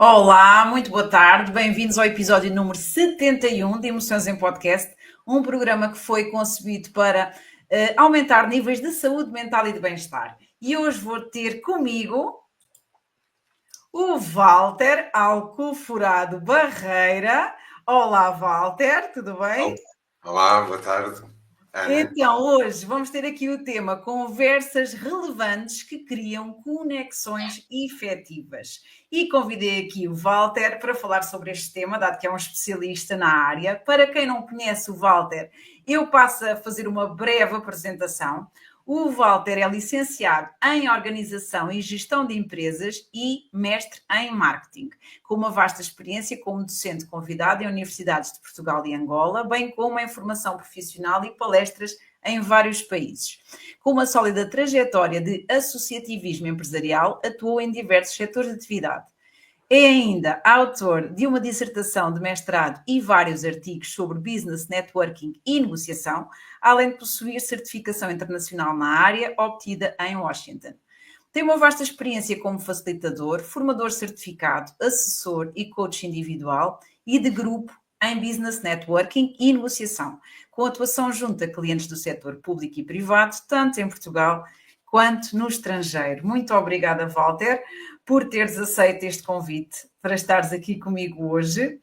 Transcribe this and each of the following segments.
Olá, muito boa tarde, bem-vindos ao episódio número 71 de Emoções em Podcast, um programa que foi concebido para aumentar níveis de saúde mental e de bem-estar. E hoje vou ter comigo o Walter Alcoforado Barreira. Olá, Walter, tudo bem? Olá, boa tarde, Ana. Então, hoje vamos ter aqui o tema conversas relevantes que criam conexões efetivas. E convidei aqui o Walter para falar sobre este tema, dado que é um especialista na área. Para quem não conhece o Walter, eu passo a fazer uma breve apresentação. O Walter é licenciado em Organização e Gestão de Empresas e mestre em Marketing, com uma vasta experiência como docente convidado em universidades de Portugal e Angola, bem como em formação profissional e palestras em vários países. Com uma sólida trajetória de associativismo empresarial, atuou em diversos setores de atividade. É ainda autor de uma dissertação de mestrado e vários artigos sobre business networking e negociação, além de possuir certificação internacional na área, obtida em Washington. Tem uma vasta experiência como facilitador, formador certificado, assessor e coach individual e de grupo em business networking e negociação, com atuação junto a clientes do setor público e privado, tanto em Portugal quanto no estrangeiro. Muito obrigada, Walter, por teres aceito este convite para estares aqui comigo hoje.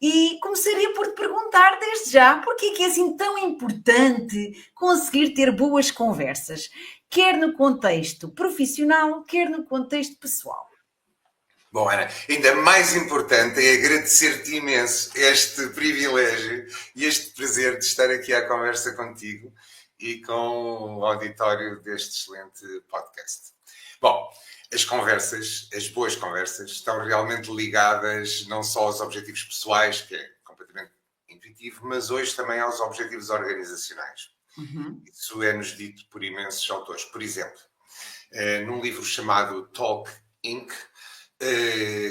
E começaria por te perguntar desde já, porquê é que é assim tão importante conseguir ter boas conversas, quer no contexto profissional, quer no contexto pessoal? Bom, Ana, ainda mais importante é agradecer-te imenso este privilégio e este prazer de estar aqui à conversa contigo e com o auditório deste excelente podcast. Bom, as boas conversas, estão realmente ligadas não só aos objetivos pessoais, que é completamente intuitivo, mas hoje também aos objetivos organizacionais. Isso é-nos dito por imensos autores. Por exemplo, num livro chamado Talk Inc.,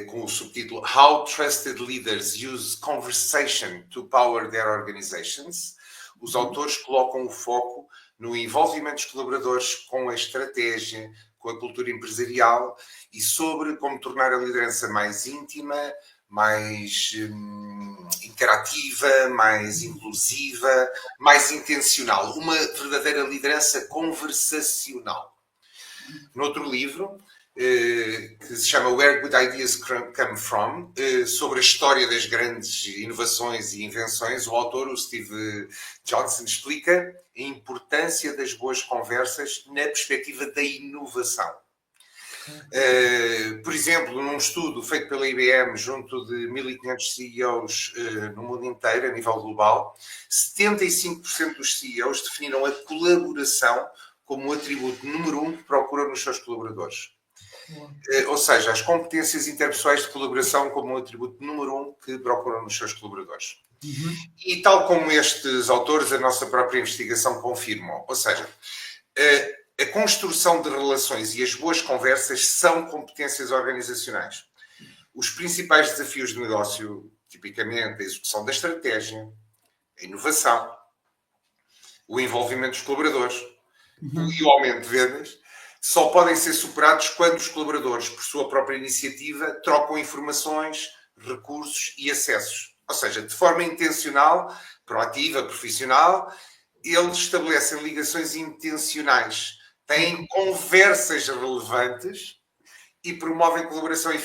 com o subtítulo How Trusted Leaders Use Conversation to Power Their Organizations, os autores colocam o foco no envolvimento dos colaboradores com a estratégia, com a cultura empresarial e sobre como tornar a liderança mais íntima, mais interativa, mais inclusiva, mais intencional. Uma verdadeira liderança conversacional. Noutro livro, que se chama Where Good Ideas Come From, sobre a história das grandes inovações e invenções, o autor, o Steve Johnson, explica a importância das boas conversas na perspectiva da inovação. Por exemplo, num estudo feito pela IBM junto de 1.500 CEOs no mundo inteiro, a nível global, 75% dos CEOs definiram a colaboração como o atributo número 1 que procuram nos seus colaboradores. Ou seja, as competências interpessoais de colaboração como um atributo número 1 que procuram nos seus colaboradores. E tal como estes autores, a nossa própria investigação confirmam. Ou seja, a construção de relações e as boas conversas são competências organizacionais. Os principais desafios de negócio, tipicamente, a execução da estratégia, a inovação, o envolvimento dos colaboradores e o aumento de vendas, só podem ser superados quando os colaboradores, por sua própria iniciativa, trocam informações, recursos e acessos. Ou seja, de forma intencional, proativa, profissional, eles estabelecem ligações intencionais, têm conversas relevantes e promovem colaborações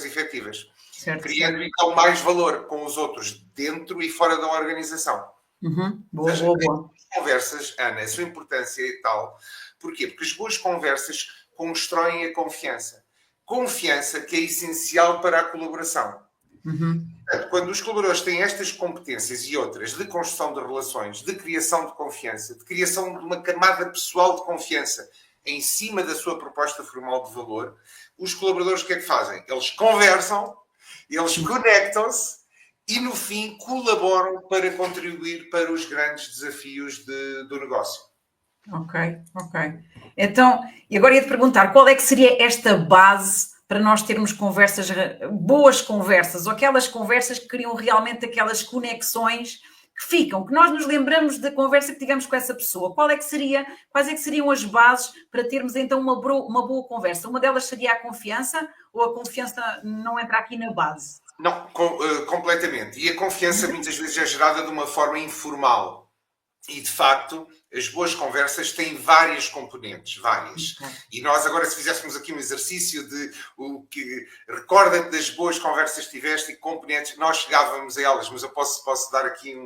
efetivas, criando então mais valor com os outros dentro e fora da organização. Boa. As conversas, Ana, a sua importância é tal. Porquê? Porque as boas conversas constroem a confiança. Confiança que é essencial para a colaboração. Portanto, quando os colaboradores têm estas competências e outras de construção de relações, de criação de confiança, de criação de uma camada pessoal de confiança em cima da sua proposta formal de valor, os colaboradores o que é que fazem? Eles conversam, eles conectam-se e, no fim, colaboram para contribuir para os grandes desafios do negócio. Ok. Então, e agora ia-te perguntar, qual é que seria esta base para nós termos boas conversas, ou aquelas conversas que criam realmente aquelas conexões que ficam, que nós nos lembramos da conversa que tivemos com essa pessoa. Quais é que seriam as bases para termos então uma boa conversa? Uma delas seria a confiança, ou a confiança não entra aqui na base? Não, completamente. E a confiança muitas vezes é gerada de uma forma informal. E, de facto, as boas conversas têm várias componentes, várias. E nós agora, se fizéssemos aqui um exercício de o que recorda-te das boas conversas que tiveste e que componentes, nós chegávamos a elas, mas eu posso dar aqui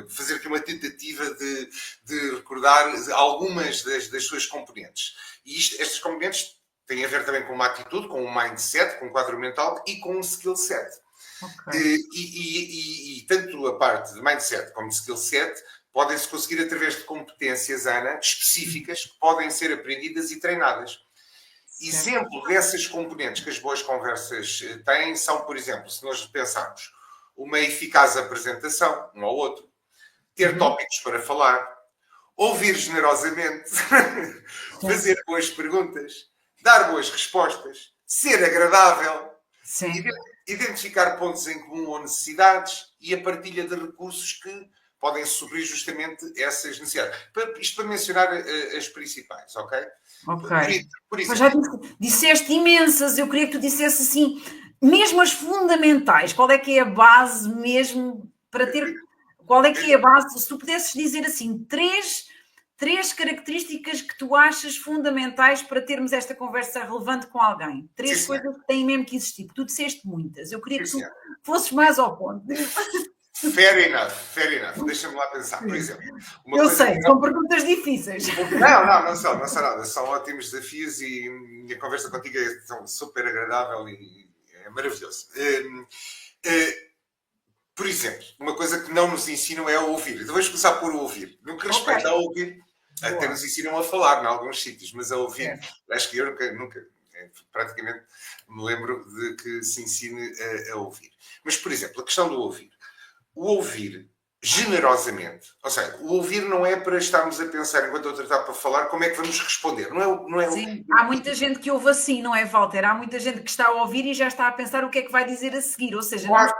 fazer aqui uma tentativa de recordar algumas das suas componentes. E estas componentes têm a ver também com uma atitude, com um mindset, com um quadro mental e com um skill set. Okay. E tanto a parte de mindset como de skill set podem-se conseguir através de competências, Ana, específicas, que podem ser aprendidas e treinadas. Certo. Exemplo dessas componentes que as boas conversas têm são, por exemplo, se nós pensarmos, uma eficaz apresentação, um ao outro, ter tópicos para falar, ouvir generosamente, fazer boas perguntas, dar boas respostas, ser agradável, identificar pontos em comum ou necessidades e a partilha de recursos que podem suprir justamente essas necessidades. Isto para mencionar as principais, ok? Ok. Por exemplo, já disseste imensas, eu queria que tu dissesse assim, mesmo as fundamentais, qual é que é a base mesmo para ter... Qual é que é a base? Se tu pudesses dizer assim, três características que tu achas fundamentais para termos esta conversa relevante com alguém. Três coisas que têm mesmo que existir. Tu disseste muitas. Eu queria que tu fosses mais ao ponto. Fair enough. Deixa-me lá pensar. Por exemplo, eu sei, são perguntas difíceis. Não são nada. São ótimos desafios e a conversa contigo é super agradável e é maravilhoso. Por exemplo, uma coisa que não nos ensinam é a ouvir. Então vamos começar por ouvir. No que respeita a ouvir, até nos ensinam a falar em alguns sítios, mas a ouvir, acho que eu nunca praticamente me lembro de que se ensine a ouvir. Mas, por exemplo, a questão do ouvir. O ouvir generosamente, ou seja, o ouvir não é para estarmos a pensar enquanto a outra está para falar como é que vamos responder. Não é Sim, há muita gente que ouve assim, não é, Walter? Há muita gente que está a ouvir e já está a pensar o que é que vai dizer a seguir, ou seja, não,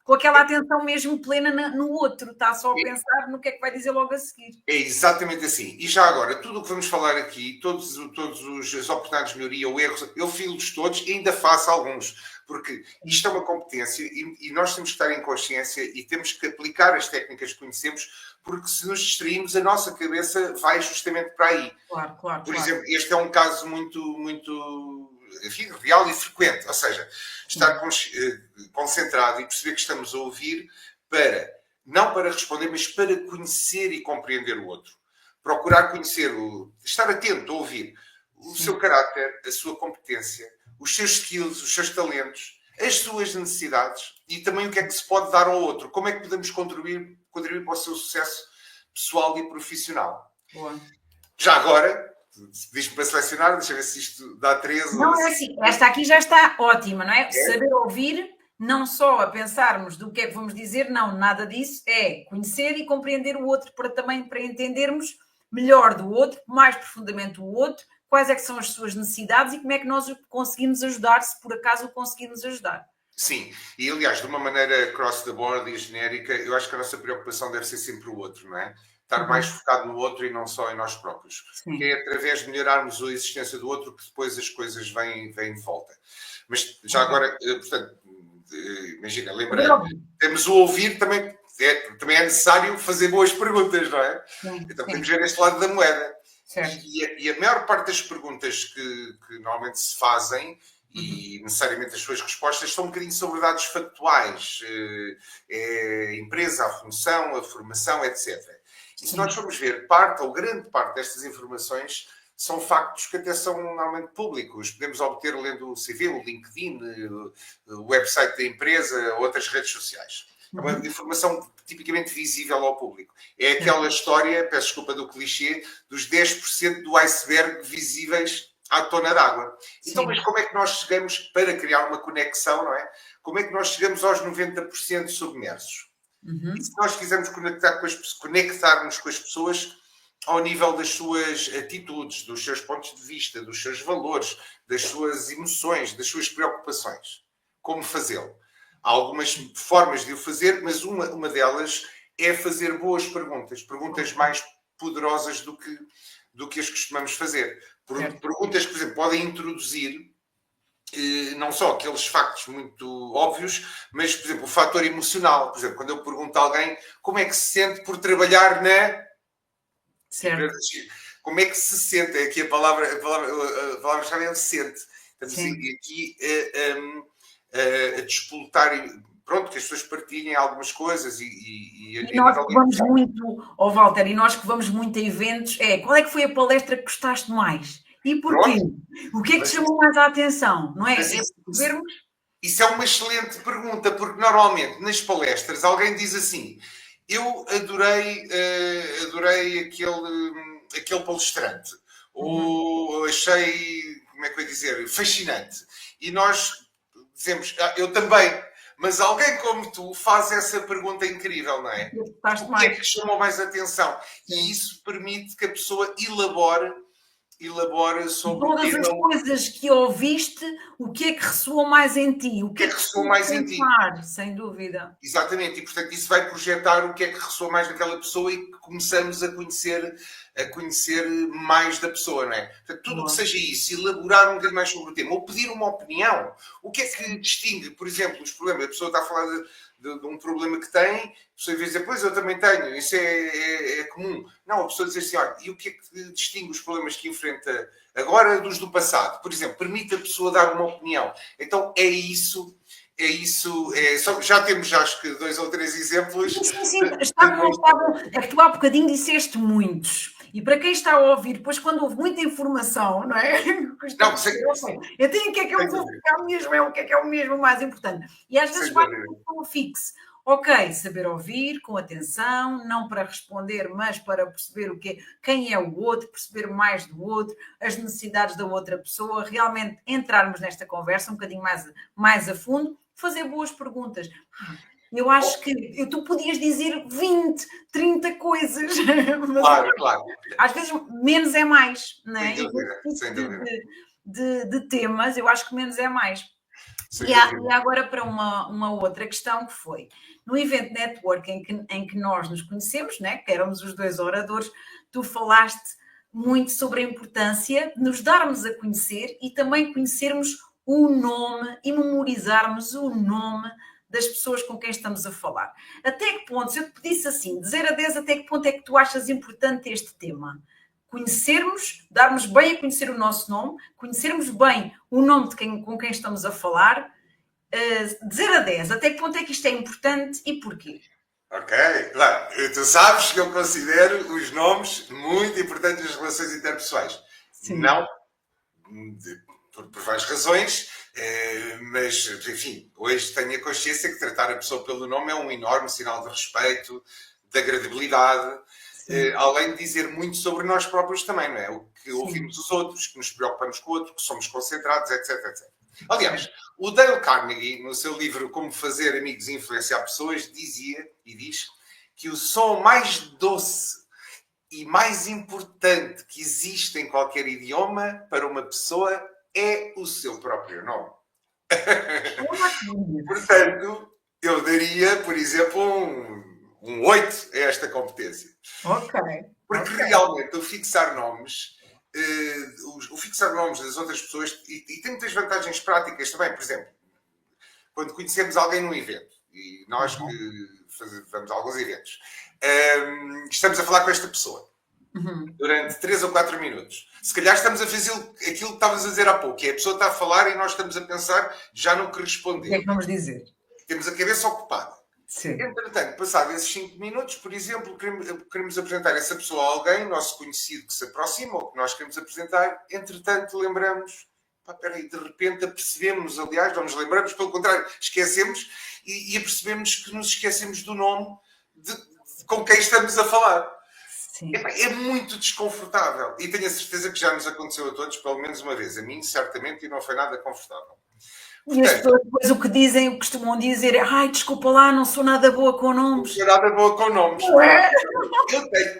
com aquela atenção mesmo plena no outro, está só a pensar no que é que vai dizer logo a seguir. É exatamente assim. E já agora, tudo o que vamos falar aqui, todas as oportunidades de melhoria ou erros, eu filo-os todos e ainda faço alguns. Porque isto é uma competência e nós temos que estar em consciência e temos que aplicar as técnicas que conhecemos, porque se nos distrairmos, a nossa cabeça vai justamente para aí. Claro. Por exemplo, este é um caso muito, enfim, real e frequente. Ou seja, estar concentrado e perceber que estamos a ouvir não para responder, mas para conhecer e compreender o outro. Procurar conhecer, estar atento a ouvir o seu caráter, a sua competência, os seus skills, os seus talentos, as suas necessidades e também o que é que se pode dar ao outro. Como é que podemos contribuir para o seu sucesso pessoal e profissional. Boa. Já agora, diz-me para selecionar, deixa eu ver se isto dá 13. Não, é assim, esta aqui já está ótima, não é? Saber ouvir, não só a pensarmos do que é que vamos dizer, não, nada disso, é conhecer e compreender o outro para entendermos melhor do outro, mais profundamente o outro, quais é que são as suas necessidades e como é que nós o conseguimos ajudar, se por acaso o conseguimos ajudar. Sim, e aliás, de uma maneira cross the board e genérica, eu acho que a nossa preocupação deve ser sempre o outro, não é? Estar mais focado no outro e não só em nós próprios. Sim. Que é através de melhorarmos a existência do outro que depois as coisas vêm de volta. Mas já agora, portanto, imagina, lembrando, temos o ouvir também é necessário fazer boas perguntas, não é? Sim, então temos que ver este lado da moeda. E a maior parte das perguntas que normalmente se fazem, e necessariamente as suas respostas, são um bocadinho sobre dados factuais, a empresa, a função, a formação, etc. E se nós formos ver, parte ou grande parte destas informações são factos que até são normalmente públicos. Podemos obter lendo o CV, o LinkedIn, o website da empresa, outras redes sociais. É uma informação tipicamente visível ao público. É aquela história, peço desculpa do clichê, dos 10% do iceberg visíveis à tona d'água. Então, mas como é que nós chegamos, para criar uma conexão, não é? Como é que nós chegamos aos 90% submersos? E se nós quisermos conectarmos com as pessoas ao nível das suas atitudes, dos seus pontos de vista, dos seus valores, das suas emoções, das suas preocupações, como fazê-lo? Há algumas formas de o fazer, mas uma delas é fazer boas perguntas. Perguntas mais poderosas do que as que costumamos fazer. Perguntas que, por exemplo, podem introduzir não só aqueles factos muito óbvios, mas, por exemplo, o fator emocional. Por exemplo, quando eu pergunto a alguém como é que se sente por trabalhar na... Certo. Como é que se sente? É aqui a palavra-chave é sente. Estamos aqui a despoltar, pronto, que as pessoas partilhem algumas coisas e nós que vamos muito, Walter, e nós que vamos muito a eventos, qual é que foi a palestra que gostaste mais? E porquê? Pronto. O que é que te chamou mais a atenção? Não é? Isso é uma excelente pergunta, porque normalmente nas palestras alguém diz assim: eu adorei aquele palestrante, ou achei, como é que eu ia dizer, fascinante. E nós dizemos, eu também, mas alguém como tu faz essa pergunta incrível, não é? O que é que chamou mais atenção? E isso permite que a pessoa elabore sobre todas as coisas que ouviste, o que é que ressoou mais em ti? O que é que ressoou mais em ti? Sem dúvida. Exatamente, e portanto isso vai projetar o que é que ressoou mais naquela pessoa e que começamos a conhecer mais da pessoa, não é? Portanto, tudo o que seja isso, elaborar um bocadinho mais sobre o tema, ou pedir uma opinião. O que é que distingue, por exemplo, os problemas? A pessoa está a falar de um problema que tem, a pessoa vai dizer, pois eu também tenho, isso é comum. Não, a pessoa diz assim, olha, e o que é que distingue os problemas que enfrenta agora dos do passado? Por exemplo, permite a pessoa dar uma opinião. Então é isso. Já temos, acho que, 2 ou 3 exemplos. Sim. É que tu há bocadinho disseste muitos. E para quem está a ouvir, depois quando houve muita informação, não é? Eu tenho o que é que eu vou ficar mesmo, o que é o mesmo mais importante. E às vezes vai com o fixo. Ok, saber ouvir com atenção, não para responder, mas para perceber quem é o outro, perceber mais do outro, as necessidades da outra pessoa, realmente entrarmos nesta conversa um bocadinho mais a fundo, fazer boas perguntas. Eu acho que tu podias dizer 20, 30 coisas. Mas, claro. Às vezes menos é mais, não é? Sem dúvida. De temas, eu acho que menos é mais. E agora para uma outra questão que foi, no evento network em que nós nos conhecemos, né, que éramos os 2 oradores, tu falaste muito sobre a importância de nos darmos a conhecer e também conhecermos o nome e memorizarmos o nome das pessoas com quem estamos a falar. Até que ponto, se eu te pedisse assim, de 0 a 10, até que ponto é que tu achas importante este tema? Conhecermos, darmos bem a conhecer o nosso nome, conhecermos bem o nome com quem estamos a falar, de 0 a 10, até que ponto é que isto é importante e porquê? Ok, claro. Tu sabes que eu considero os nomes muito importantes nas relações interpessoais. Sim. Não por várias razões, mas, enfim, hoje tenho a consciência que tratar a pessoa pelo nome é um enorme sinal de respeito, de agradibilidade, além de dizer muito sobre nós próprios também, não é? O que ouvimos os outros, que nos preocupamos com o outro, que somos concentrados, etc, etc. Aliás, o Dale Carnegie, no seu livro Como Fazer Amigos e Influenciar Pessoas, dizia e diz que o som mais doce e mais importante que existe em qualquer idioma para uma pessoa é o seu próprio nome. Portanto, eu daria, por exemplo, um 8 a esta competência. Ok. Porque realmente o fixar nomes das outras pessoas e tem muitas vantagens práticas também. Por exemplo, quando conhecemos alguém num evento, e nós que vamos a alguns eventos, estamos a falar com esta pessoa durante 3 ou 4 minutos. Se calhar estamos a fazer aquilo que estavas a dizer há pouco, que é a pessoa está a falar e nós estamos a pensar já no que responder. O que é que vamos dizer? Temos a cabeça ocupada. Sim. Entretanto, passados esses 5 minutos, por exemplo, queremos apresentar essa pessoa a alguém, nosso conhecido que se aproxima ou que nós queremos apresentar. Entretanto, lembramos, peraí, de repente apercebemos, aliás, não nos lembramos, pelo contrário, esquecemos e apercebemos que nos esquecemos do nome com quem estamos a falar. Sim. É muito desconfortável. E tenho a certeza que já nos aconteceu a todos, pelo menos uma vez. A mim, certamente, e não foi nada confortável. E as pessoas depois o que dizem, costumam dizer é: ai, desculpa lá, não sou nada boa com nomes. Não sou nada boa com nomes.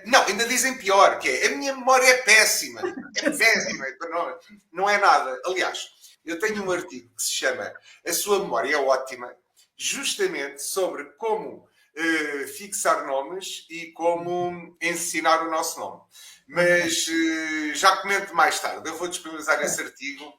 Não, ainda dizem pior, que é: a minha memória é péssima. É péssima. Não é nada. Aliás, eu tenho um artigo que se chama A Sua Memória é Ótima, justamente sobre como fixar nomes e como ensinar o nosso nome. Mas já comento mais tarde. Eu vou disponibilizar esse artigo.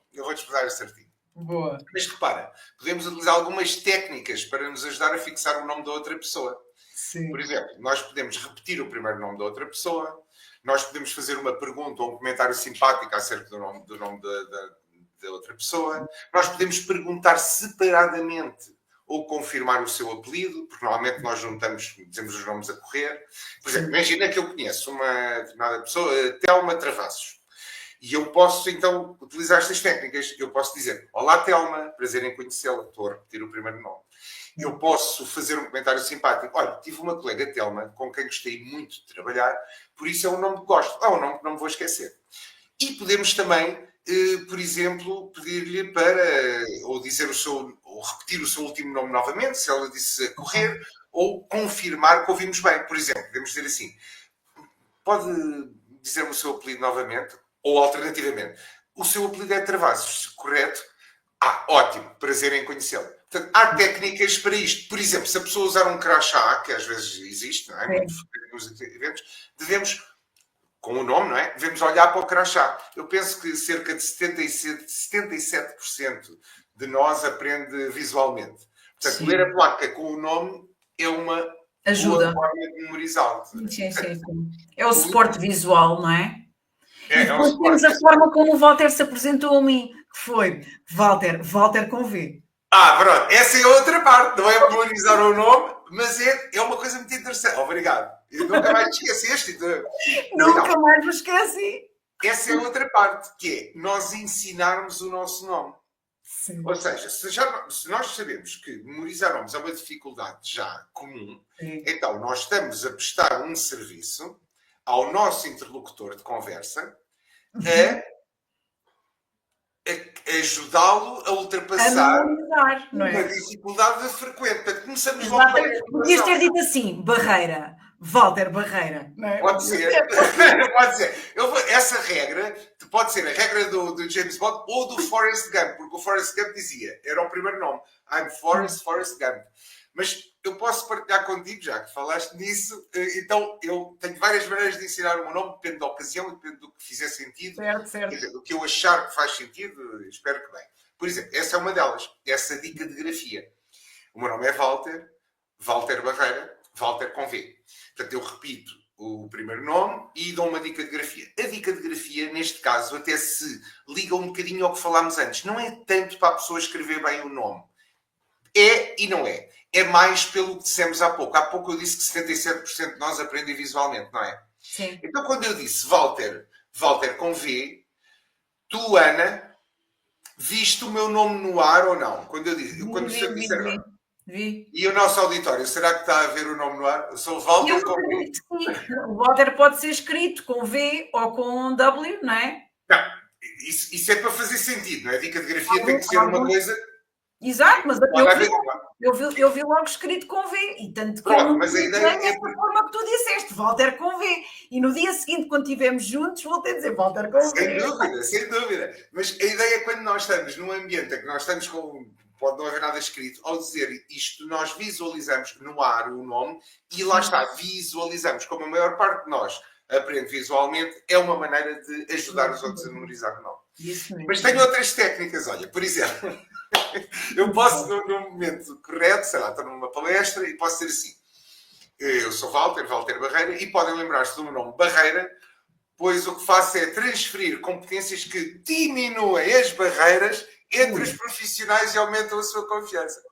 Boa. Mas repara, podemos utilizar algumas técnicas para nos ajudar a fixar o nome da outra pessoa. Sim. Por exemplo, nós podemos repetir o primeiro nome da outra pessoa, nós podemos fazer uma pergunta ou um comentário simpático acerca do nome da outra pessoa, nós podemos perguntar separadamente ou confirmar o seu apelido, porque normalmente nós dizemos os nomes a correr. Por exemplo, imagina que eu conheço uma determinada pessoa, Telma Travassos. E eu posso, então, utilizar estas técnicas. Eu posso dizer, olá, Telma, prazer em conhecê-la. Estou a repetir o primeiro nome. Eu posso fazer um comentário simpático. Olha, tive uma colega, Telma, com quem gostei muito de trabalhar, por isso é um nome que gosto. É um nome que não me vou esquecer. E podemos também, por exemplo, pedir-lhe para, ou dizer ou repetir o seu último nome novamente, se ela disse a correr, ou confirmar que ouvimos bem. Por exemplo, podemos dizer assim, pode dizer-me o seu apelido novamente? Ou, alternativamente, o seu apelido é Travassos, correto? Ótimo, prazer em conhecê-lo. Portanto, há técnicas para isto. Por exemplo, se a pessoa usar um crachá, que às vezes existe, não é? Muito frequente nos eventos, devemos, com o nome, não é? Devemos olhar para o crachá. Eu penso que cerca de 77% de nós aprende visualmente. Portanto, ler a placa com o nome é uma ajuda. boa forma de memorizá-lo. Sim. É o suporte visual, não é? E depois temos a forma como o Walter se apresentou a mim, que foi Walter com V. Pronto. Essa é a outra parte. Não é memorizar o nome, mas é uma coisa muito interessante. Obrigado. Eu nunca mais te esqueceste. Nunca mais me esqueci. Essa é a outra parte, que é nós ensinarmos o nosso nome. Sim. Ou seja, se nós sabemos que memorizar nomes é uma dificuldade já comum, então nós estamos a prestar um serviço ao nosso interlocutor de conversa a ajudá-lo a ultrapassar uma dificuldade frequente. Portanto, começamos logo a podias ter dito assim, Barreira. Walter Barreira. Não é? Pode ser. Pode ser. Essa regra pode ser a regra do James Bond ou do Forrest Gump, porque o Forrest Gump dizia, era o primeiro nome, I'm Forrest Gump. Mas eu posso partilhar contigo, já que falaste nisso, então eu tenho várias maneiras de ensinar o meu nome, depende da ocasião, depende do que fizer sentido. Certo. Quer dizer, do que eu achar que faz sentido, espero que bem. Por exemplo, essa é uma delas, essa dica de grafia. O meu nome é Walter Barreira, Walter com V. Portanto, eu repito o primeiro nome e dou uma dica de grafia. A dica de grafia, neste caso, até se liga um bocadinho ao que falámos antes. Não é tanto para a pessoa escrever bem o nome. É e não é. É mais pelo que dissemos há pouco. Há pouco eu disse que 77% de nós aprendem visualmente, não é? Sim. Então, quando eu disse Walter com V, tu, Ana, viste o meu nome no ar ou não? Quando eu disser... Vi. E o nosso auditório, será que está a ver o nome no ar? Eu sou o Walter com V. O Walter pode ser escrito com V ou com W, não é? Não, isso é para fazer sentido, não é? A dica de grafia tem que ser uma coisa... Exato, mas eu vi logo escrito com V. E tanto que mas a ideia é da forma que tu disseste, Walter com V. E no dia seguinte, quando estivemos juntos, voltei a dizer Walter com V. Sem dúvida. Mas a ideia é quando nós estamos num ambiente em que nós estamos com... Pode não haver nada escrito. Ao dizer isto, nós visualizamos no ar o nome e lá está, visualizamos. Como a maior parte de nós aprende visualmente, é uma maneira de ajudar os outros a memorizar o nome. Mas tenho outras técnicas. Olha, por exemplo, eu posso, no momento correto, sei lá, estou numa palestra e posso dizer assim, eu sou Walter Barreira, e podem lembrar-se do meu nome Barreira, pois o que faço é transferir competências que diminuem as barreiras entre os profissionais e aumentam a sua confiança.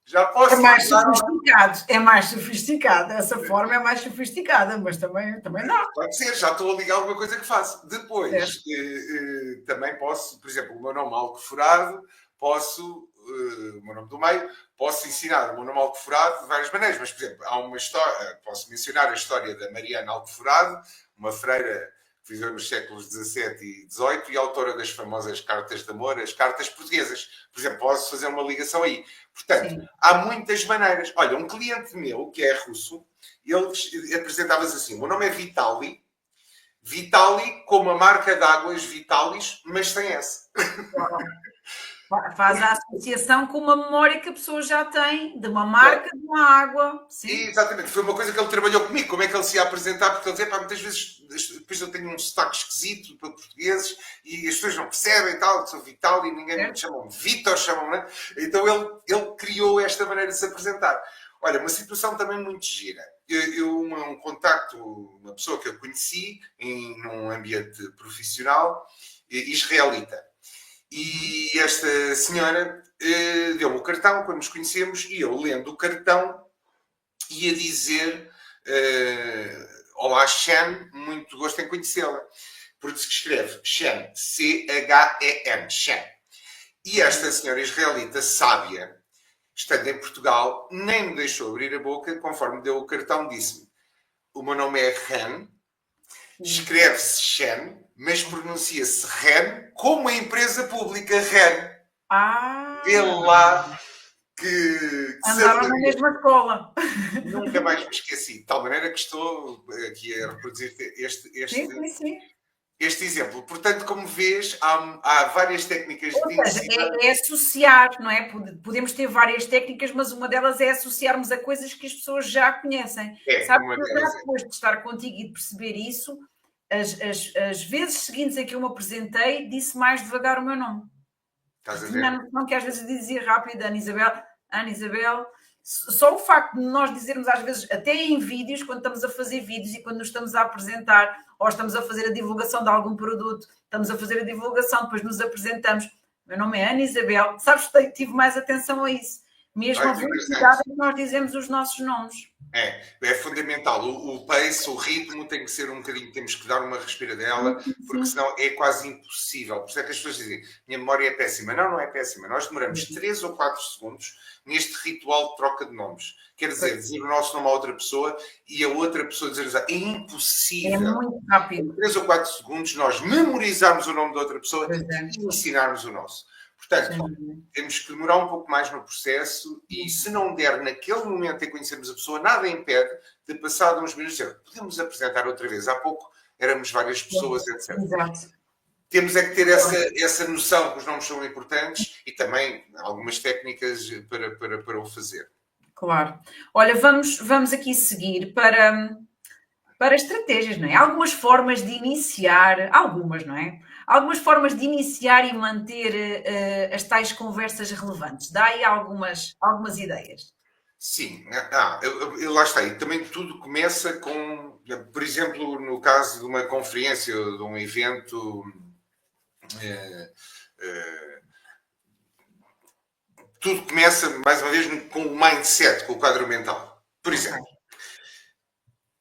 Já posso... É mais sofisticado. Essa forma é mais sofisticada, mas também dá. Pode ser, já estou a ligar alguma coisa que faço. Depois, também posso, por exemplo, o meu nome Alcoforado, o meu nome do meio, posso ensinar o meu nome Alcoforado de várias maneiras, mas, por exemplo, há uma história, posso mencionar a história da Mariana Alcoforado, uma freira que viveu nos séculos XVII e XVIII e autora das famosas cartas de amor, as cartas portuguesas. Por exemplo, posso fazer uma ligação aí. Portanto, há muitas maneiras. Olha, um cliente meu, que é russo, ele apresentava-se assim, o meu nome é Vitali, como a marca de águas Vitalis, mas sem S. Faz a associação com uma memória que a pessoa já tem, de uma marca, de uma água. Sim. Exatamente, foi uma coisa que ele trabalhou comigo, como é que ele se ia apresentar, porque ele dizia, pá, muitas vezes, depois eu tenho um sotaque esquisito para portugueses e as pessoas não percebem tal, que sou Vital e ninguém me chama Vítor, chamam-me. Então ele criou esta maneira de se apresentar. Olha, uma situação também muito gira. Um contacto, uma pessoa que eu conheci num ambiente profissional israelita. E esta senhora deu-me o cartão quando nos conhecemos e eu, lendo o cartão, ia dizer olá, Shen, muito gosto em conhecê-la. Porque se escreve Shen, C-H-E-N, Shen. E esta senhora israelita sábia, estando em Portugal, nem me deixou abrir a boca, conforme deu o cartão, disse-me: o meu nome é Ren, escreve-se Shen, mas pronuncia-se Ren como a empresa pública Ren. Vê lá que andaram na mesma escola. Nunca mais me esqueci. De tal maneira que estou aqui a reproduzir este exemplo. Portanto, como vês, há várias técnicas de ensino. É associar, não é? Podemos ter várias técnicas, mas uma delas é associarmos a coisas que as pessoas já conhecem. Sabe que eu já depois de estar contigo e de perceber isso, as vezes seguintes em que eu me apresentei, disse mais devagar o meu nome. Estás a ver? Não que às vezes dizia rápido, Ana Isabel. Só o facto de nós dizermos às vezes, até em vídeos, quando estamos a fazer vídeos e quando nos estamos a apresentar, ou estamos a fazer a divulgação de algum produto, estamos a fazer a divulgação, depois nos apresentamos. Meu nome é Ana Isabel. Sabes, tive mais atenção a isso. Mesmo a velocidade em que nós dizemos os nossos nomes. É fundamental. O pace, o ritmo tem que ser um bocadinho, temos que dar uma respiradela, porque senão é quase impossível. Por isso é que as pessoas dizem, minha memória é péssima. Não é péssima. Nós demoramos 3 ou 4 segundos neste ritual de troca de nomes. Quer dizer o nosso nome a outra pessoa e a outra pessoa dizer, é impossível. É muito rápido. Em 3 ou 4 segundos nós memorizarmos o nome da outra pessoa e ensinarmos o nosso. Portanto, temos que demorar um pouco mais no processo e se não der naquele momento em que conhecemos a pessoa, nada impede de passar uns minutos dizer, podemos apresentar outra vez. Há pouco éramos várias pessoas, etc. Exato. Temos é que ter essa noção que os nomes são importantes e também algumas técnicas para o fazer. Claro. Olha, vamos aqui seguir para estratégias, não é? Algumas formas de iniciar, não é? Algumas formas de iniciar e manter as tais conversas relevantes. Dá aí algumas ideias. Sim, lá está. E também tudo começa com, por exemplo, no caso de uma conferência ou de um evento, tudo começa, mais uma vez, com o mindset, com o quadro mental. Por exemplo,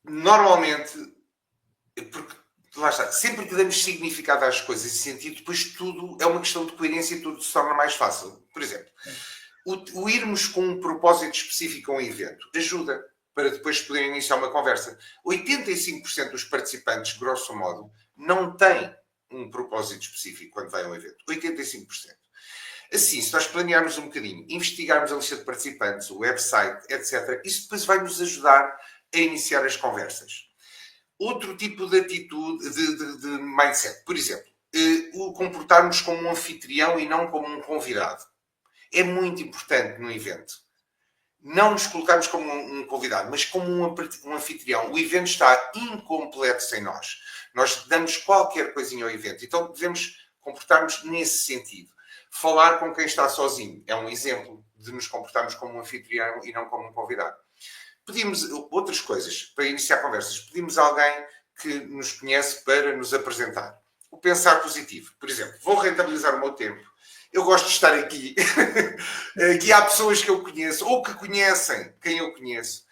normalmente, porque lá está, sempre que damos significado às coisas e sentido, depois tudo é uma questão de coerência e tudo se torna mais fácil. Por exemplo, o irmos com um propósito específico a um evento ajuda para depois poder iniciar uma conversa. 85% dos participantes, grosso modo, não têm um propósito específico quando vai a um evento. 85%. Assim, se nós planearmos um bocadinho, investigarmos a lista de participantes, o website, etc., isso depois vai nos ajudar a iniciar as conversas. Outro tipo de atitude, de mindset, por exemplo, o comportarmos como um anfitrião e não como um convidado. É muito importante no evento. Não nos colocarmos como um convidado, mas como um anfitrião. O evento está incompleto sem nós. Nós damos qualquer coisinha ao evento. Então devemos comportar-nos nesse sentido. Falar com quem está sozinho é um exemplo de nos comportarmos como um anfitrião e não como um convidado. Pedimos outras coisas para iniciar conversas. Pedimos a alguém que nos conhece para nos apresentar. O pensar positivo. Por exemplo, vou rentabilizar o meu tempo. Eu gosto de estar aqui. Aqui há pessoas que eu conheço ou que conhecem quem eu conheço.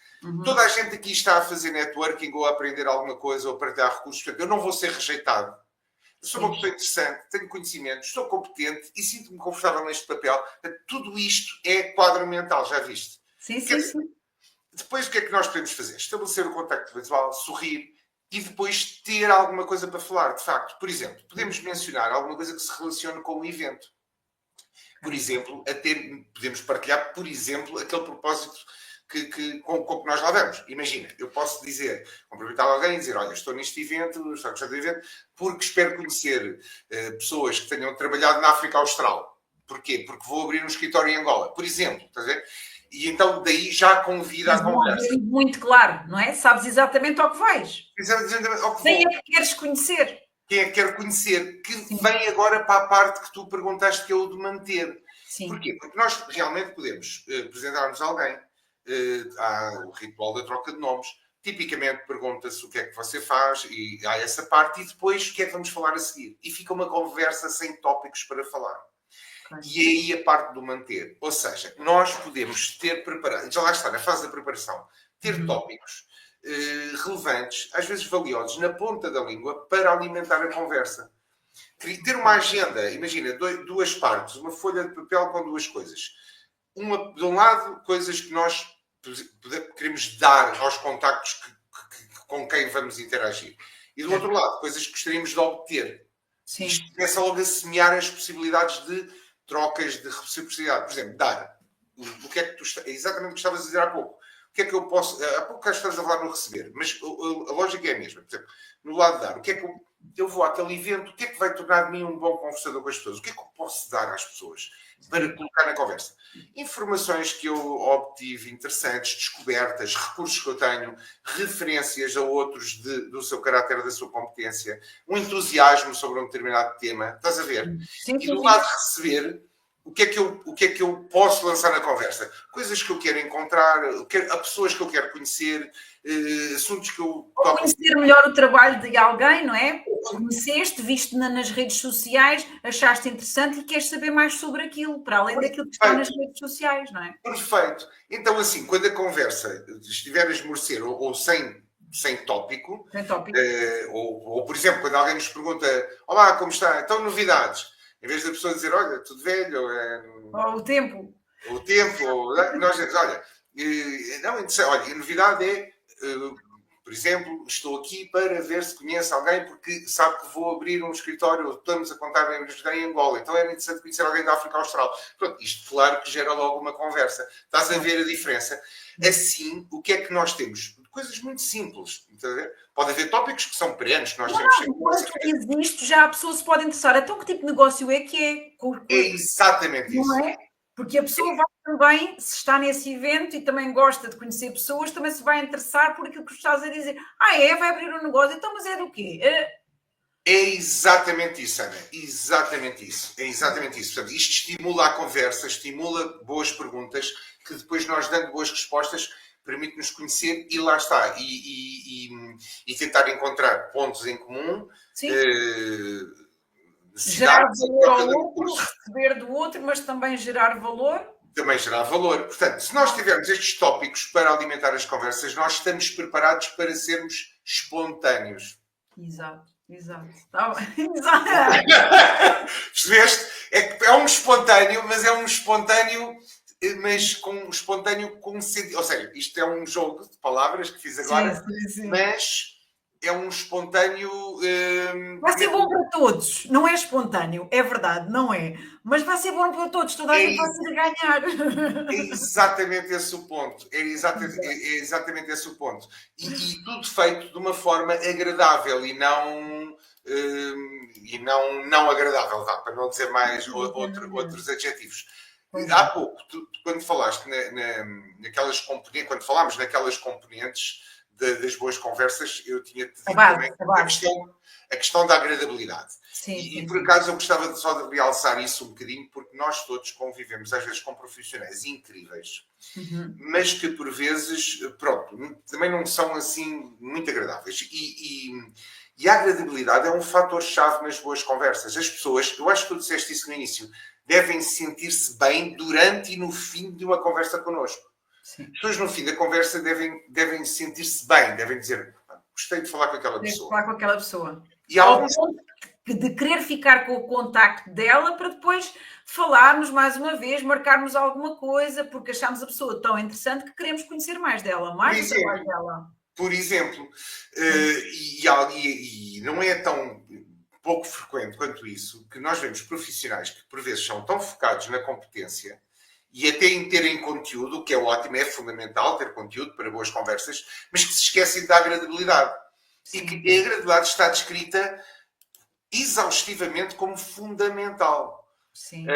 Toda a gente aqui está a fazer networking ou a aprender alguma coisa ou a partilhar recursos. Portanto, eu não vou ser rejeitado. Eu sou uma pessoa interessante, tenho conhecimento, estou competente e sinto-me confortável neste papel. Tudo isto é quadro mental, já viste? Sim. Depois, o que é que nós podemos fazer? Estabelecer o contacto visual, sorrir e depois ter alguma coisa para falar, de facto. Por exemplo, podemos mencionar alguma coisa que se relacione com o evento. Por exemplo, podemos partilhar, por exemplo, aquele propósito com que nós lá vamos. Imagina, eu posso dizer, cumprimentar alguém e dizer, olha, estou neste evento, estou a gostar do evento, porque espero conhecer pessoas que tenham trabalhado na África Austral. Porquê? Porque vou abrir um escritório em Angola, por exemplo, estás a ver? E então daí já convida a conversa. Muito claro, não é? Sabes exatamente ao que vais. Exatamente ao que Quem vou. é que queres conhecer? Quem é que quer conhecer? Que Sim. vem agora para a parte que tu perguntaste, que é o de manter. Sim. Porquê? Porque nós realmente podemos apresentar-nos a alguém. Há o ritual da troca de nomes. Tipicamente pergunta-se o que é que você faz e há essa parte e depois o que é que vamos falar a seguir. E fica uma conversa sem tópicos para falar. E aí a parte do manter. Ou seja, nós podemos ter preparado, já lá está, na fase da preparação, ter tópicos relevantes, às vezes valiosos, na ponta da língua, para alimentar a conversa. Ter uma agenda, imagina, duas partes, uma folha de papel com duas coisas. Uma, de um lado, coisas que nós queremos dar aos contactos com quem vamos interagir. E do outro lado, coisas que gostaríamos de obter. Sim. Isto começa logo a semear as possibilidades de trocas de reciprocidade. Por exemplo, dar. O que é que tu exatamente o que estavas a dizer há pouco. O que é que eu posso... Há pouco estás a falar no receber, mas a lógica é a mesma. Por exemplo, no lado de dar, o que é que eu vou àquele evento, o que é que vai tornar de mim um bom conversador com as pessoas? O que é que eu posso dar às pessoas para colocar na conversa? Informações que eu obtive interessantes, descobertas, recursos que eu tenho, referências a outros do seu caráter, da sua competência, um entusiasmo sobre um determinado tema. Estás a ver? Sim, e do lado de receber, o que é que eu posso lançar na conversa? Coisas que eu quero encontrar, a pessoas que eu quero conhecer, assuntos que eu... Ou conhecer melhor o trabalho de alguém, não é? Conheceste, viste nas redes sociais, achaste interessante e queres saber mais sobre aquilo, para além daquilo que está nas redes sociais, não é? Perfeito. Então, assim, quando a conversa estiver a esmorecer ou sem tópico, ou, por exemplo, quando alguém nos pergunta: olá, como está? Então, novidades. Em vez da pessoa dizer: olha, tudo velho, ou o tempo. O tempo, nós dizemos: olha, não, olha, a novidade é, por exemplo, estou aqui para ver se conhece alguém, porque sabe que vou abrir um escritório, estamos a contar em Angola, então era interessante conhecer alguém da África Austral. Pronto, isto claro que gera logo uma conversa. Estás a ver a diferença? Assim, o que é que nós temos? Coisas muito simples. Pode haver tópicos que são perenes, que nós temos sempre. Enquanto existe, já a pessoa se pode interessar. Então, que tipo de negócio é que é? É exatamente isso. Não é? Porque a pessoa vai também, se está nesse evento e também gosta de conhecer pessoas, também se vai interessar por aquilo que estás a dizer. Vai abrir um negócio. Então, mas é do quê? É exatamente isso, Ana. Exatamente isso. É exatamente isso. Portanto, isto estimula a conversa, estimula boas perguntas, que depois nós, dando boas respostas, permite-nos conhecer e lá está. E tentar encontrar pontos em comum. Gerar valor ao outro, receber do outro, mas também gerar valor. Também gerar valor. Portanto, se nós tivermos estes tópicos para alimentar as conversas, nós estamos preparados para sermos espontâneos. Exato. Percebeste? É um espontâneo, mas é um espontâneo, mas com um espontâneo com sentido. Ou seja, isto é um jogo de palavras que fiz agora, sim. Mas é um espontâneo... vai ser bom para todos. Não é espontâneo, é verdade, não é. Mas vai ser bom para todos, toda a gente vai ser a ganhar. É exatamente esse o ponto. É exatamente esse o ponto. E tudo feito de uma forma agradável e não agradável, para não dizer mais outros adjetivos. Há pouco, quando falaste naquelas componentes, quando falámos naquelas componentes das boas conversas, eu tinha-te dito também a questão da agradabilidade. E por acaso eu gostava só de realçar isso um bocadinho, porque nós todos convivemos às vezes com profissionais incríveis, mas que por vezes, pronto, também não são assim muito agradáveis. E a agradabilidade é um fator-chave nas boas conversas. As pessoas, eu acho que tu disseste isso no início, devem sentir-se bem durante e no fim de uma conversa connosco. Sim. As pessoas no fim da conversa devem sentir-se bem, devem dizer: gostei de falar com aquela pessoa. E algo de querer ficar com o contacto dela para depois falarmos mais uma vez, marcarmos alguma coisa, porque achamos a pessoa tão interessante que queremos conhecer mais dela, mais do trabalho dela. Por exemplo, e não é tão pouco frequente quanto isso, que nós vemos profissionais que por vezes são tão focados na competência e até em terem conteúdo, o que é ótimo, é fundamental ter conteúdo para boas conversas, mas que se esquecem da agradabilidade. Sim. E que a agradabilidade está descrita exaustivamente como fundamental. Sim.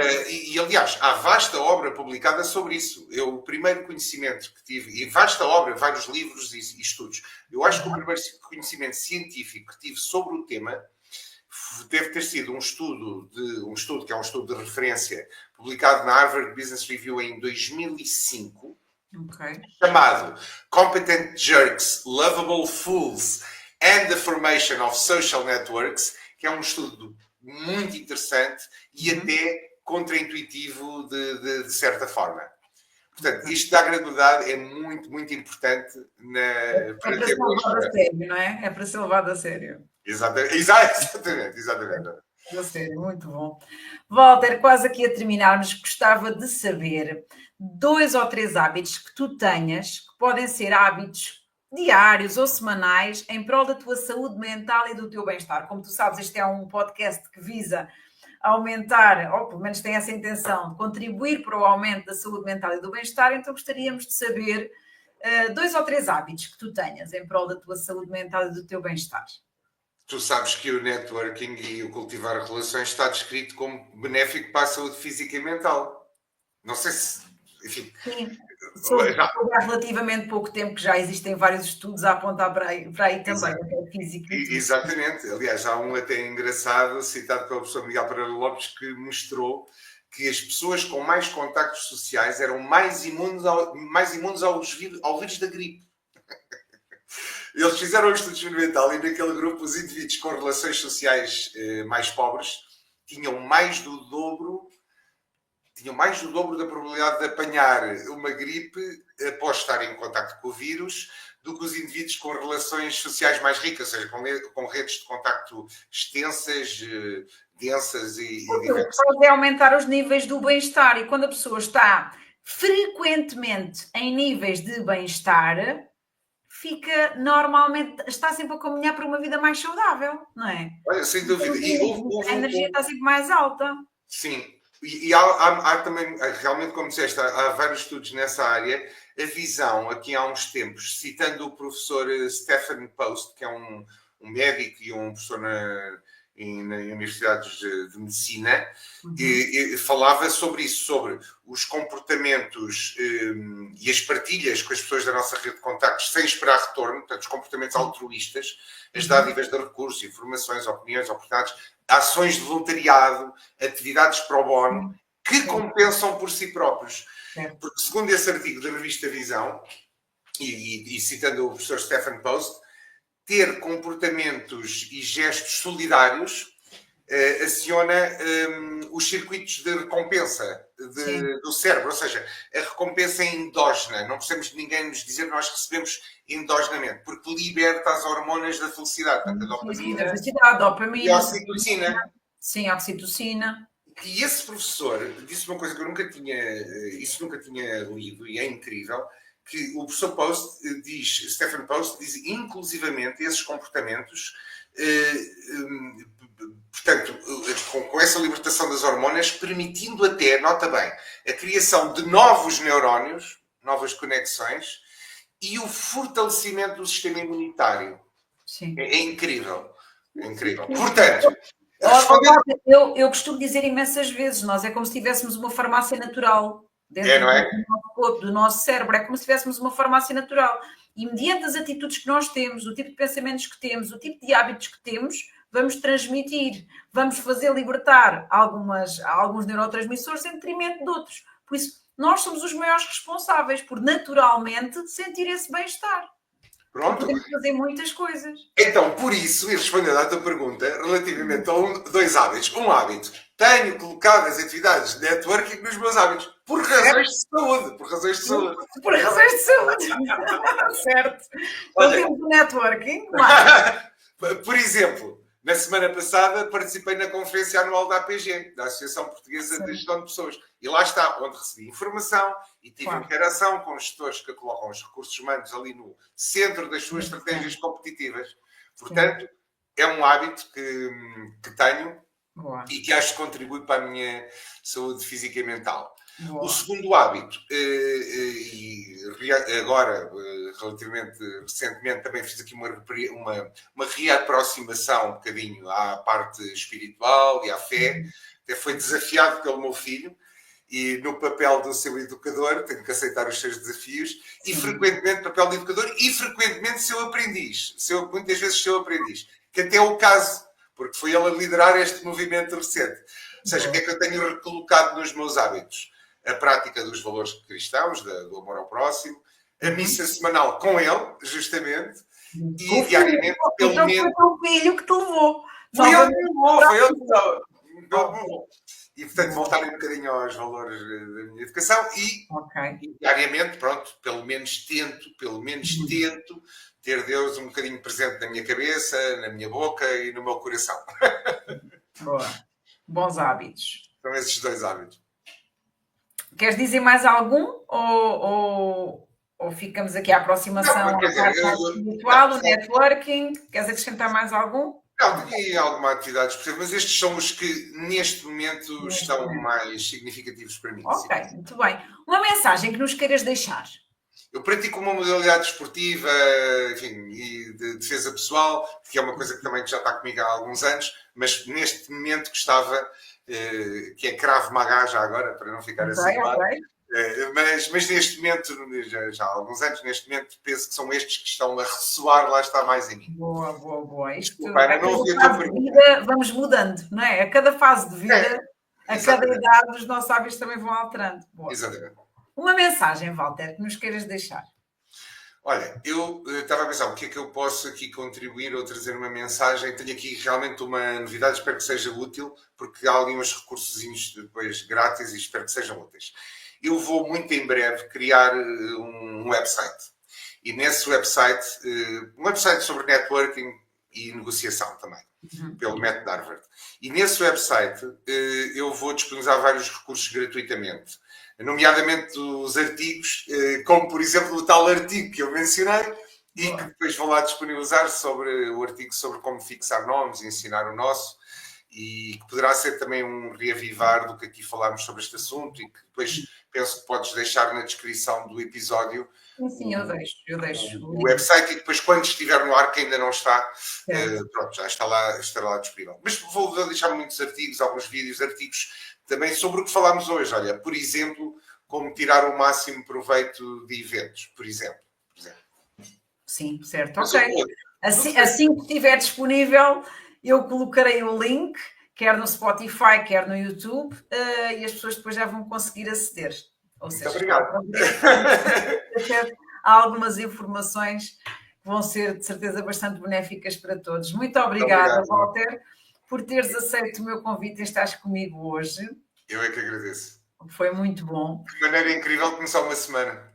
Aliás, há vasta obra publicada sobre isso. O primeiro conhecimento que tive, e vasta obra, vários livros e estudos, eu acho que o primeiro conhecimento científico que tive sobre o tema deve ter sido um estudo que é um estudo de referência, publicado na Harvard Business Review em 2005, chamado Competent Jerks, Lovable Fools and the Formation of Social Networks, que é um estudo muito interessante e até contraintuitivo de certa forma. Portanto, isto da gradualidade é muito, muito importante para ser levado a sério, não é? É para ser levado a sério. Exatamente. A sério, muito bom. Walter, quase aqui a terminarmos, gostava de saber 2 ou 3 hábitos que tu tenhas, que podem ser hábitos diários ou semanais, em prol da tua saúde mental e do teu bem-estar. Como tu sabes, este é um podcast que visa aumentar, ou pelo menos tem essa intenção, de contribuir para o aumento da saúde mental e do bem-estar, então gostaríamos de saber 2 ou 3 hábitos que tu tenhas em prol da tua saúde mental e do teu bem-estar. Tu sabes que o networking e o cultivar relações está descrito como benéfico para a saúde física e mental. Não sei se... Enfim... Sim. Há relativamente pouco tempo que já existem vários estudos a apontar para aí também, até física. Exatamente. Aliás, há um até engraçado, citado pela professora Miguel Pereira Lopes, que mostrou que as pessoas com mais contactos sociais eram mais imunes ao vírus da gripe. Eles fizeram um estudo experimental e naquele grupo os indivíduos com relações sociais mais pobres tinham mais do dobro da probabilidade de apanhar uma gripe após estarem em contacto com o vírus do que os indivíduos com relações sociais mais ricas, ou seja, com redes de contacto extensas, densas e diversas. O que faz é aumentar os níveis do bem-estar, e quando a pessoa está frequentemente em níveis de bem-estar, está sempre a caminhar para uma vida mais saudável, não é? Olha, sem dúvida. A energia está sempre mais alta. Sim. E há também, realmente, como disseste, há vários estudos nessa área. A visão, aqui há uns tempos, citando o professor Stephen Post, que é um médico e um professor na Universidades de Medicina, e falava sobre isso, sobre os comportamentos e as partilhas com as pessoas da nossa rede de contactos sem esperar retorno, portanto, os comportamentos altruístas, as dádivas de recursos, informações, opiniões, oportunidades, ações de voluntariado, atividades pro bono, que compensam por si próprios. Porque, segundo esse artigo da revista Visão, e citando o professor Stephen Post, ter comportamentos e gestos solidários aciona os circuitos de recompensa do cérebro, ou seja, a recompensa é endógena. Não precisamos de ninguém nos dizer, nós recebemos endogenamente, porque liberta as hormonas da felicidade, tanto a dopamina e a oxitocina. Sim, a oxitocina. E esse professor disse uma coisa que eu nunca tinha lido, e é incrível, que o professor Post Stephen Post diz, inclusivamente, esses comportamentos, portanto, com essa libertação das hormonas, permitindo até, nota bem, a criação de novos neurónios, novas conexões, e o fortalecimento do sistema imunitário. Sim. É incrível. É incrível. Portanto... Eu costumo dizer imensas vezes, nós é como se tivéssemos uma farmácia natural dentro não é? do nosso corpo, do nosso cérebro, é como se tivéssemos uma farmácia natural. E mediante as atitudes que nós temos, o tipo de pensamentos que temos, o tipo de hábitos que temos, vamos transmitir, vamos fazer libertar alguns neurotransmissores em detrimento de outros. Por isso, nós somos os maiores responsáveis por naturalmente sentir esse bem-estar. Pronto. Podemos fazer muitas coisas. Então, por isso, e respondendo à tua pergunta, relativamente a dois hábitos. Um hábito, tenho colocado as atividades de networking nos meus hábitos. Por razões de saúde. Por razões de saúde. Por razões de saúde. Certo. Então temos o networking. Por exemplo, na semana passada participei na conferência anual da APG, da Associação Portuguesa de Gestão de Pessoas. E lá está, onde recebi informação e tive interação com gestores que colocam os recursos humanos ali no centro das suas estratégias competitivas. Portanto, é um hábito que tenho e que acho que contribui para a minha saúde física e mental. O segundo hábito, e agora, relativamente recentemente, também fiz aqui uma reaproximação um bocadinho à parte espiritual e à fé, até foi desafiado pelo meu filho, e no papel do seu educador, tenho que aceitar os seus desafios, e frequentemente papel de educador, e frequentemente seu aprendiz, muitas vezes seu aprendiz, que até é o caso, porque foi ele a liderar este movimento recente. Ou seja, o que é que eu tenho recolocado nos meus hábitos? A prática dos valores cristãos, do amor ao próximo, a missa semanal com ele, justamente, e diariamente, pelo menos... Foi o filho que te levou. Foi ele que me levou. E, portanto, voltarem um bocadinho aos valores da minha educação e diariamente, pronto, pelo menos tento ter Deus um bocadinho presente na minha cabeça, na minha boca e no meu coração. Boa. Bons hábitos. São esses 2 hábitos. Queres dizer mais algum? Ou ficamos aqui à aproximação à parte espiritual, o networking? Queres acrescentar mais algum? Não, tinha alguma atividade especial, mas estes são os que neste momento estão mais significativos para mim. Ok, sim. Muito bem. Uma mensagem que nos queiras deixar? Eu pratico uma modalidade esportiva, enfim, e de defesa pessoal, que é uma coisa que também já está comigo há alguns anos, mas neste momento gostava, que é Krav Maga já agora, para não ficar assim mal. Mas neste momento, já há alguns anos, neste momento, penso que são estes que estão a ressoar, lá está mais em mim. Boa. Isto, Para não ouvir a tua pergunta, vamos mudando, não é? A cada fase de vida, a cada idade, os nossos hábitos também vão alterando. Boa. Exatamente. Uma mensagem, Walter, que nos queiras deixar? Olha, eu estava a pensar o que é que eu posso aqui contribuir ou trazer uma mensagem. Tenho aqui realmente uma novidade, espero que seja útil, porque há alguns recursos depois grátis e espero que sejam úteis. Eu vou muito em breve criar um website. E nesse website, um website sobre networking e negociação também, pelo método Harvard. E nesse website eu vou disponibilizar vários recursos gratuitamente, nomeadamente os artigos, como por exemplo o tal artigo que eu mencionei, e que depois vou lá disponibilizar sobre o artigo sobre como fixar nomes e ensinar o nosso, e que poderá ser também um reavivar do que aqui falámos sobre este assunto, e que depois penso que podes deixar na descrição do episódio. Sim, eu deixo. O website, e depois quando estiver no ar, que ainda não está, pronto, já estará lá disponível. Mas vou deixar muitos artigos, alguns vídeos, artigos também sobre o que falámos hoje. Olha, por exemplo, como tirar o máximo proveito de eventos, por exemplo. Sim, certo, ok. Assim que estiver disponível, eu colocarei o link, quer no Spotify, quer no YouTube, e as pessoas depois já vão conseguir aceder. Ou seja, muito obrigado. Há algumas informações que vão ser, de certeza, bastante benéficas para todos. Muito obrigada, Walter, por teres aceito o meu convite e estares comigo hoje. Eu é que agradeço. Foi muito bom. De maneira incrível começar uma semana.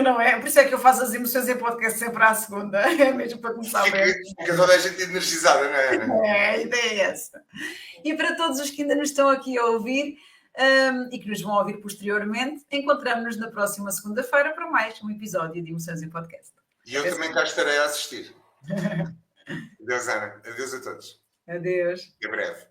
Não é? Por isso é que eu faço as emoções em podcast sempre à segunda. É mesmo para começar bem. Fica toda a gente energizada, não é, Ana? A ideia é essa. E para todos os que ainda nos estão aqui a ouvir e que nos vão ouvir posteriormente, encontramos-nos na próxima segunda-feira para mais um episódio de Emoções em Podcast. E eu também cá estarei a assistir. Adeus, Ana. Adeus a todos. Adeus. Até breve.